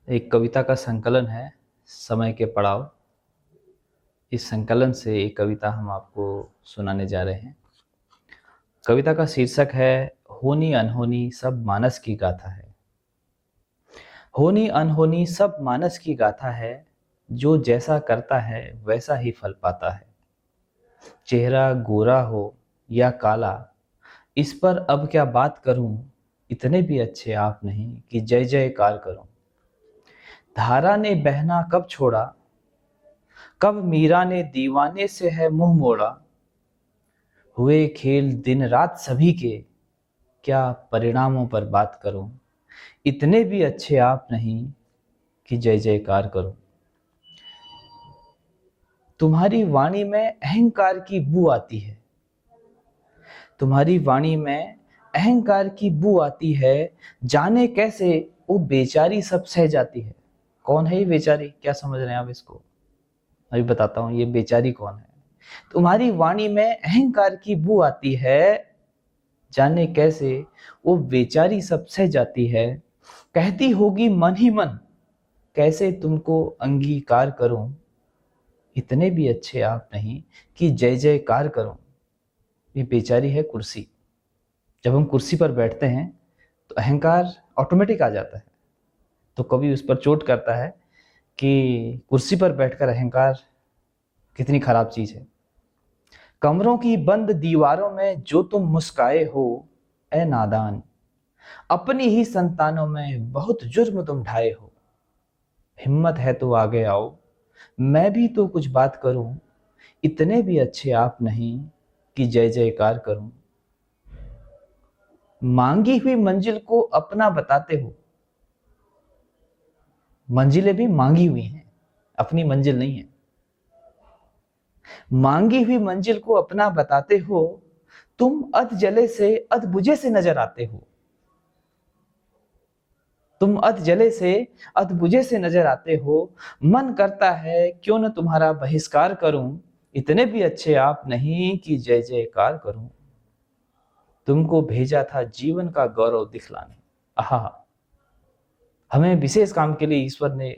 एक कविता का संकलन है समय के पड़ाव। इस संकलन से एक कविता हम आपको सुनाने जा रहे हैं। कविता का शीर्षक है होनी अनहोनी सब मानस की गाथा है। होनी अनहोनी सब मानस की गाथा है, जो जैसा करता है वैसा ही फल पाता है। चेहरा गोरा हो या काला, इस पर अब क्या बात करूं, इतने भी अच्छे आप नहीं कि जय जयकार करूं। धारा ने बहना कब छोड़ा, कब मीरा ने दीवाने से है मुंह मोड़ा। हुए खेल दिन रात सभी के, क्या परिणामों पर बात करूं, इतने भी अच्छे आप नहीं कि जय जयकार करूं। तुम्हारी वाणी में अहंकार की बू आती है, तुम्हारी वाणी में अहंकार की बू आती है। जाने कैसे वो बेचारी सब सह जाती है। कौन है ये बेचारी, क्या समझ रहे हैं आप इसको? अभी बताता हूं ये बेचारी कौन है। तुम्हारी वाणी में अहंकार की बू आती है, जाने कैसे वो बेचारी सब सह जाती है। कहती होगी मन ही मन, कैसे तुमको अंगीकार करूं, इतने भी अच्छे आप नहीं कि जय जयकार करूं। ये बेचारी है कुर्सी। जब हम कुर्सी पर बैठते हैं तो अहंकार ऑटोमेटिक आ जाता है, तो कभी उस पर चोट करता है कि कुर्सी पर बैठकर अहंकार कितनी खराब चीज है। कमरों की बंद दीवारों में जो तुम मुस्काए हो, ए नादान, अपनी ही संतानों में बहुत जुर्म तुम ढाए हो। हिम्मत है तो आगे आओ, मैं भी तो कुछ बात करूं, इतने भी अच्छे आप नहीं कि जय जयकार करूं। मांगी हुई मंजिल को अपना बताते हो। मंजिलें भी मांगी हुई हैं, अपनी मंजिल नहीं है। मांगी हुई मंजिल को अपना बताते हो, तुम अध जले से अध बुझे से नजर आते हो। तुम अध जले से अध बुझे से नजर आते हो। मन करता है क्यों न तुम्हारा बहिष्कार करूं, इतने भी अच्छे आप नहीं कि जय जयकार करूं। तुमको भेजा था जीवन का गौरव दिखलाने। आहा, हमें विशेष काम के लिए ईश्वर ने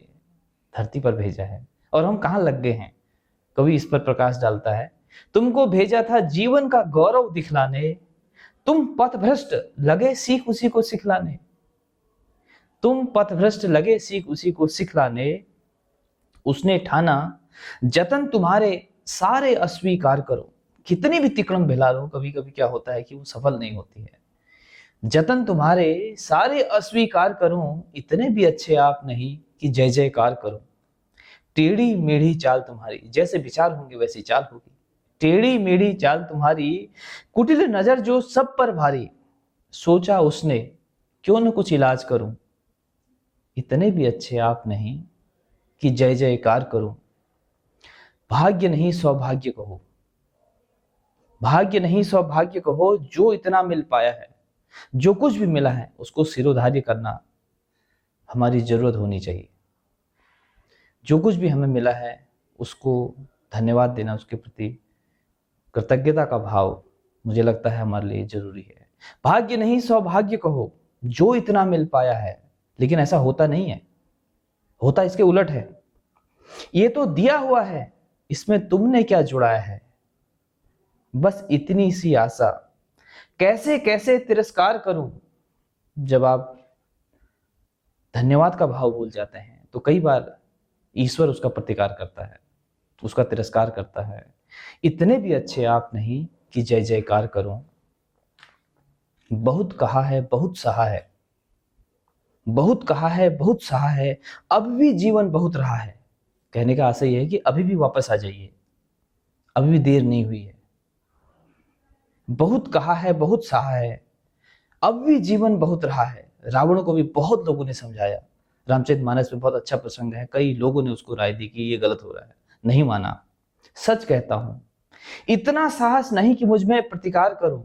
धरती पर भेजा है और हम कहां लग गए हैं। कवि इस पर प्रकाश डालता है। तुमको भेजा था जीवन का गौरव दिखलाने, तुम पथभ्रष्ट लगे सीख उसी को सिखलाने। तुम पथभ्रष्ट लगे सीख उसी को सिखलाने। उसने ठाना जतन तुम्हारे सारे अस्वीकार करो। कितनी भी तिकड़म भिला लो, कभी कभी क्या होता है कि वो सफल नहीं होती है। जतन तुम्हारे सारे अस्वीकार करूं, इतने भी अच्छे आप नहीं कि जय जयकार करूं। टेढ़ी मेढ़ी चाल तुम्हारी, जैसे विचार होंगे वैसी चाल होगी। टेढ़ी मेढ़ी चाल तुम्हारी, कुटिल नजर जो सब पर भारी। सोचा उसने क्यों न कुछ इलाज करूं, इतने भी अच्छे आप नहीं कि जय जयकार करूं। भाग्य नहीं सौभाग्य कहो, भाग्य नहीं सौभाग्य कहो, जो इतना मिल पाया है। जो कुछ भी मिला है उसको सिरोधार्य करना हमारी जरूरत होनी चाहिए। जो कुछ भी हमें मिला है उसको धन्यवाद देना, उसके प्रति कृतज्ञता का भाव मुझे लगता है हमारे लिए जरूरी है। भाग्य नहीं सौभाग्य कहो, जो इतना मिल पाया है। लेकिन ऐसा होता नहीं है, होता इसके उलट है। ये तो दिया हुआ है, इसमें तुमने क्या जुड़ाया है। बस इतनी सी आशा, कैसे कैसे तिरस्कार करूं। जब आप धन्यवाद का भाव भूल जाते हैं तो कई बार ईश्वर उसका प्रतिकार करता है, उसका तिरस्कार करता है। इतने भी अच्छे आप नहीं कि जय जयकार करूं। बहुत कहा है बहुत सहा है, बहुत कहा है बहुत सहा है, अब भी जीवन बहुत रहा है। कहने का आशय यह है कि अभी भी वापस आ जाइए, अभी भी देर नहीं हुई है। बहुत कहा है बहुत सहा है, अब भी जीवन बहुत रहा है। रावण को भी बहुत लोगों ने समझाया। रामचरितमानस में बहुत अच्छा प्रसंग है, कई लोगों ने उसको राय दी कि ये गलत हो रहा है, नहीं माना। सच कहता हूं, इतना साहस नहीं कि मुझ में प्रतिकार करूं,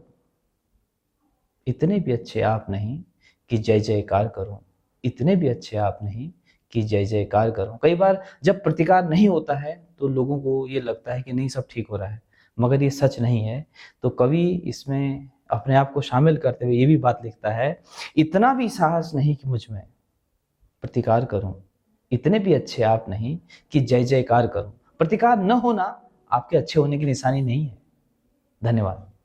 इतने भी अच्छे आप नहीं कि जय जयकार करूं। इतने भी अच्छे आप नहीं कि जय जयकार करूं। कई बार जब प्रतिकार नहीं होता है तो लोगों को ये लगता है कि नहीं सब ठीक हो रहा है, मगर ये सच नहीं है। तो कवि इसमें अपने आप को शामिल करते हुए ये भी बात लिखता है, इतना भी साहस नहीं कि मुझ में प्रतिकार करूं, इतने भी अच्छे आप नहीं कि जय जयकार करूं। प्रतिकार न होना आपके अच्छे होने की निशानी नहीं है। धन्यवाद।